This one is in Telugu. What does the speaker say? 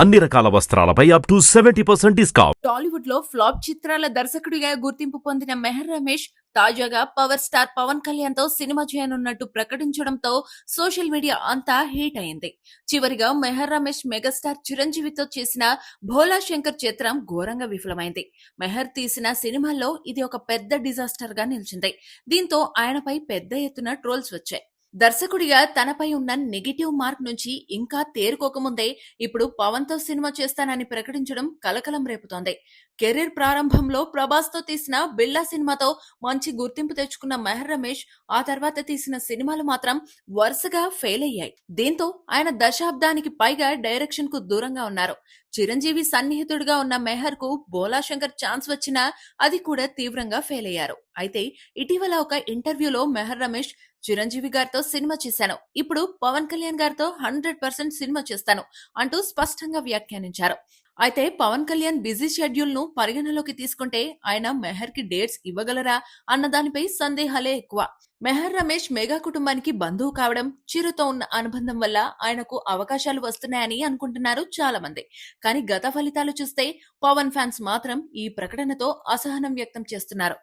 అన్ని రకాల వస్త్రాలపై అప్ టు 70% డిస్కౌంట్. టాలీవుడ్ లో ఫ్లాప్ చిత్రాల దర్శకుడిగా గుర్తింపు పొందిన మెహర్ రమేష్ తాజాగా పవర్ స్టార్ పవన్ కళ్యాణ్ తో సినిమా చేయనున్నట్టు ప్రకటించడంతో సోషల్ మీడియా అంతా హీట్ అయింది. చివరిగా మెహర్ రమేష్ మెగాస్టార్ చిరంజీవితో చేసిన భోలా శంకర్ చిత్రం ఘోరంగా విఫలమైంది. మెహర్ తీసిన సినిమాల్లో ఇది ఒక పెద్ద డిజాస్టర్ గా నిలిచింది. దీంతో ఆయనపై పెద్ద ఎత్తున ట్రోల్స్ వచ్చాయి. దర్శకుడిగా తనపై ఉన్న నెగిటివ్ మార్క్ నుంచి ఇంకా తేరుకోకముందే ఇప్పుడు పవన్ తో సినిమా చేస్తానని ప్రకటించడం కలకలం రేపుతోంది. కెరీర్ ప్రారంభంలో ప్రభాస్ తో తీసిన బిల్లా సినిమాతో మంచి గుర్తింపు తెచ్చుకున్న మెహర్ రమేష్ ఆ తర్వాత తీసిన సినిమాలు మాత్రం వరుసగా ఫెయిల్ అయ్యాయి. దీంతో ఆయన దశాబ్దానికి పైగా డైరెక్షన్ కు దూరంగా ఉన్నారు. చిరంజీవి సన్నిహితుడిగా ఉన్న మెహర్ కు బోలా శంకర్ ఛాన్స్ వచ్చినా అది కూడా తీవ్రంగా ఫెయిల్ అయ్యారు. అయితే ఇటీవల ఒక ఇంటర్వ్యూలో మెహర్ రమేష్ చిరంజీవి గారితో సినిమా చేశాను, ఇప్పుడు పవన్ కళ్యాణ్ గారితో 100% సినిమా చేస్తాను అంటూ స్పష్టంగా వ్యాఖ్యానించారు. అయితే పవన్ కళ్యాణ్ బిజీ షెడ్యూల్ ను పరిగణలోకి తీసుకుంటే ఆయన మెహర్ కి డేట్స్ ఇవ్వగలరా అన్న దానిపై సందేహాలే ఎక్కువ. మెహర్ రమేష్ మెగా కుటుంబానికి బంధువు కావడం, చిరుతో ఉన్న అనుబంధం వల్ల ఆయనకు అవకాశాలు వస్తున్నాయని అనుకుంటున్నారు చాలా మంది. కానీ గత ఫలితాలు చూస్తే పవన్ ఫ్యాన్స్ మాత్రం ఈ ప్రకటనతో అసహనం వ్యక్తం చేస్తున్నారు.